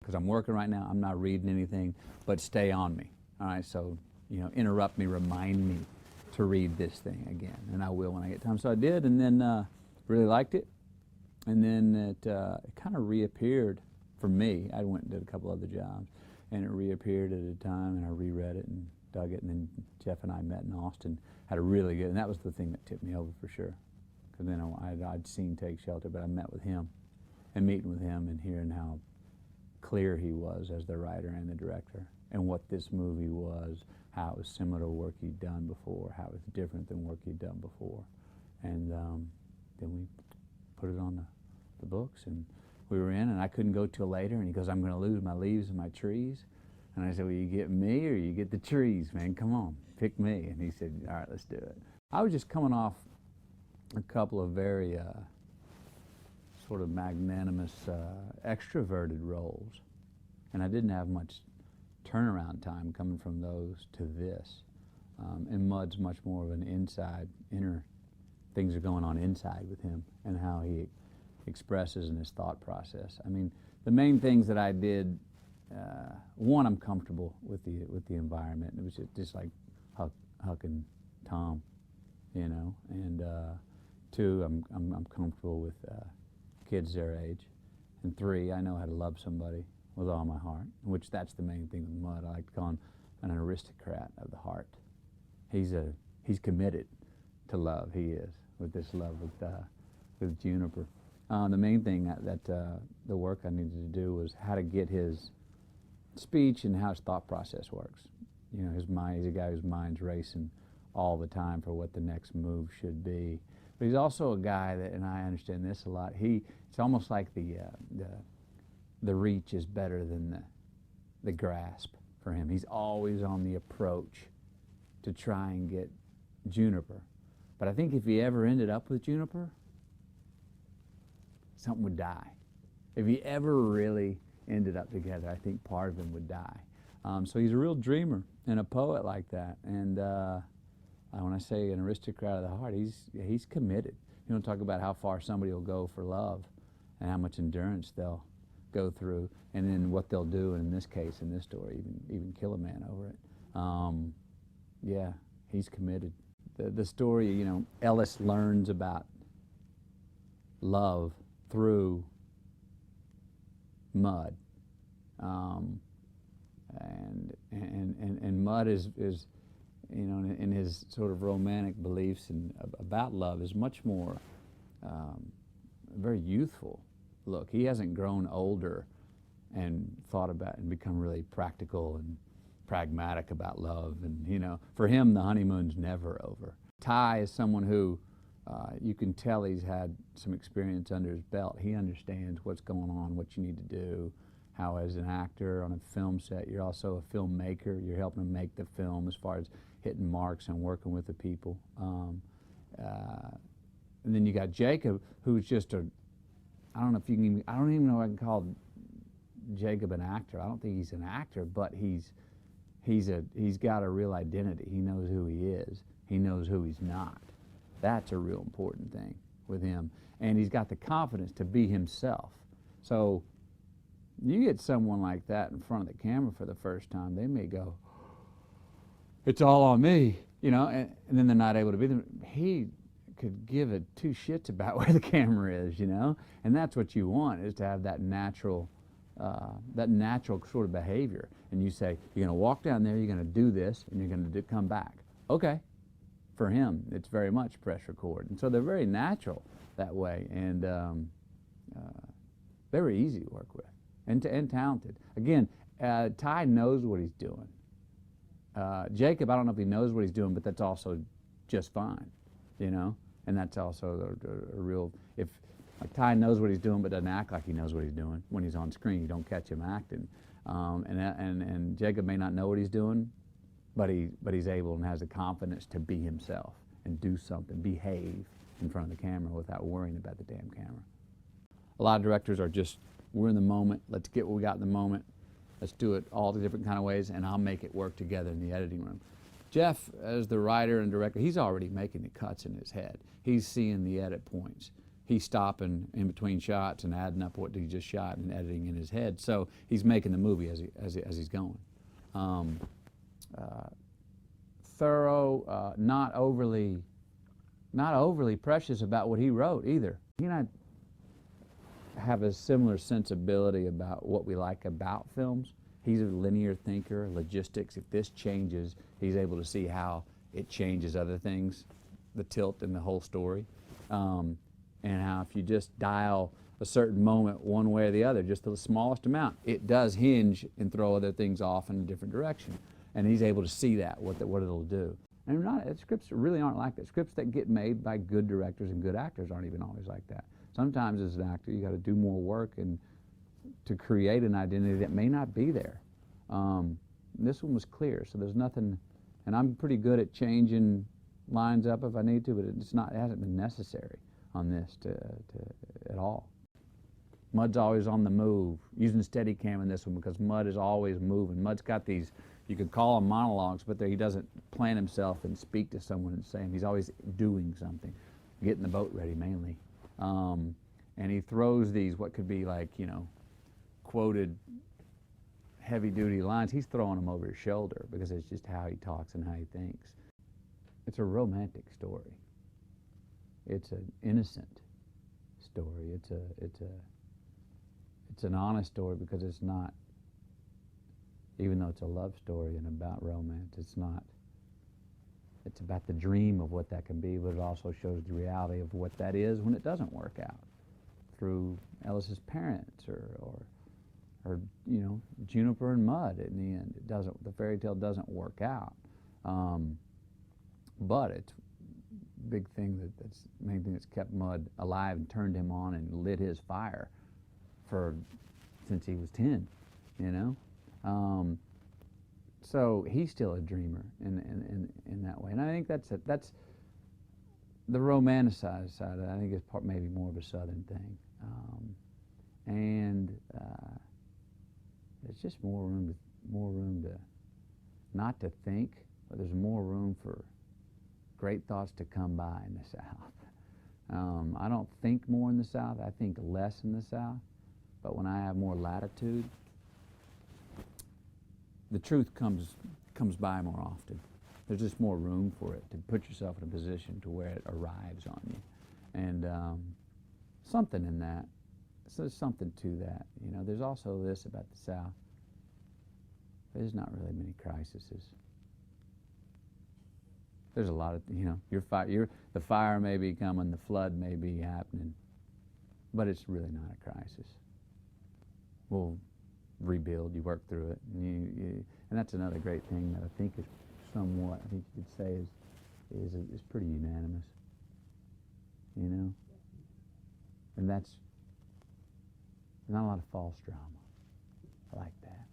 because I'm working right now, I'm not reading anything, but stay on me. All right, so, you know, interrupt me, remind me to read this thing again, and I will when I get time. So I did, and then really liked it, and then it kind of reappeared for me. I went and did a couple other jobs, and it reappeared at a time, and I reread it and dug it, and then Jeff and I met in Austin, had a really good, and that was the thing that tipped me over for sure, because then I'd seen Take Shelter, but I met with him, and meeting with him and hearing how clear he was as the writer and the director, and what this movie was, how it was similar to work he'd done before, how it was different than work he'd done before. And then we put it on the books, and we were in, and I couldn't go till later, and he goes, I'm going to lose my leaves and my trees. And I said, well, you get me or you get the trees, man, come on, pick me. And he said, all right, let's do it. I was just coming off a couple of very sort of magnanimous, extroverted roles, and I didn't have much turnaround time coming from those to this. And Mud's much more of an inside, inner, things are going on inside with him and how he expresses in his thought process. I mean, the main things that I did, one, I'm comfortable with the environment. It was just like Huck and Tom, you know, and two, I'm comfortable with kids their age, and three, I know how to love somebody with all my heart, which that's the main thing with Mud. I like to call him an aristocrat of the heart. He's committed to love. He is, with this love with Juniper. The main thing that the work I needed to do was how to get his speech and how his thought process works. You know, his mind, he's a guy whose mind's racing all the time for what the next move should be. But he's also a guy that, and I understand this a lot, it's almost like the reach is better than the grasp for him. He's always on the approach to try and get Juniper. But I think if he ever ended up with Juniper, something would die. If he ever really ended up together, I think part of him would die. So he's a real dreamer and a poet like that. And when I say an aristocrat of the heart, he's committed. You don't talk about how far somebody will go for love and how much endurance they'll go through, and then what they'll do, and in this case, in this story, even kill a man over it. Yeah, he's committed. The story, you know, Ellis learns about love through Mud, and Mud is you know, in his sort of romantic beliefs and about love is much more very youthful. Look, he hasn't grown older and thought about and become really practical and pragmatic about love. And, you know, for him, the honeymoon's never over. Ty is someone who you can tell he's had some experience under his belt. He understands what's going on, what you need to do, how as an actor on a film set, you're also a filmmaker. You're helping him make the film as far as hitting marks and working with the people. And then you got Jacob, who's just I don't know if you can even, I don't even know if I can call Jacob an actor. I don't think he's an actor, but he's got a real identity. He knows who he is. He knows who he's not. That's a real important thing with him. And he's got the confidence to be himself. So you get someone like that in front of the camera for the first time, they may go, it's all on me, you know, and then they're not able to be them. He could give a two shits about where the camera is, you know, and that's what you want, is to have that natural sort of behavior. And you say, you're going to walk down there, you're going to do this, and you're going to come back. Okay. For him, it's very much press record. And so they're very natural that way, and very easy to work with, and talented. Again, Ty knows what he's doing. Jacob, I don't know if he knows what he's doing, but that's also just fine, you know? And that's also a real, if like Ty knows what he's doing but doesn't act like he knows what he's doing when he's on screen, you don't catch him acting. And Jacob may not know what he's doing, but he's able and has the confidence to be himself and do something, behave in front of the camera without worrying about the damn camera. A lot of directors are just, we're in the moment, let's get what we got in the moment, let's do it all the different kind of ways, and I'll make it work together in the editing room. Jeff, as the writer and director, he's already making the cuts in his head. He's seeing the edit points. he's stopping in between shots and adding up what he just shot and editing in his head. So he's making the movie as he's going. Thorough, not overly precious about what he wrote either. He and I have a similar sensibility about what we like about films. He's a linear thinker, logistics. If this changes, he's able to see how it changes other things, the tilt in the whole story, and how if you just dial a certain moment one way or the other, just the smallest amount, it does hinge and throw other things off in a different direction. And he's able to see that, what it'll do. And scripts really aren't like that. Scripts that get made by good directors and good actors aren't even always like that. Sometimes as an actor, you got to do more work and to create an identity that may not be there. This one was clear, so there's nothing, and I'm pretty good at changing lines up if I need to, but it hasn't been necessary on this at all. Mud's always on the move, using Steadicam in this one because Mud is always moving. Mud's got these, you could call them monologues, but he doesn't plant himself and speak to someone and say them. He's always doing something, getting the boat ready mainly. And he throws these, what could be like, quoted heavy-duty lines. He's throwing them over his shoulder because it's just how he talks and how he thinks. It's a romantic story. It's an innocent story. It's an honest story because it's not, even though it's a love story and about romance, it's not. It's about the dream of what that can be, but it also shows the reality of what that is when it doesn't work out through Ellis's parents or Juniper and Mud. In the end, the fairy tale doesn't work out. But it's a big thing that's the main thing that's kept Mud alive and turned him on and lit his fire since he was 10, So he's still a dreamer in that way, and I think that's the romanticized side. I think it's maybe more of a Southern thing, and there's just more room to not to think, but there's more room for great thoughts to come by in the South. I don't think more in the South. I think less in the South, but when I have more latitude, the truth comes by more often. There's just more room for it to put yourself in a position to where it arrives on you, and something in that. So there's something to that. There's also this about the South. There's not really many crises. There's a lot of the fire may be coming, the flood may be happening, but it's really not a crisis. We'll rebuild, you work through it, and that's another great thing that I think is somewhat, I think you could say is pretty unanimous, and that's not a lot of false drama. I like that.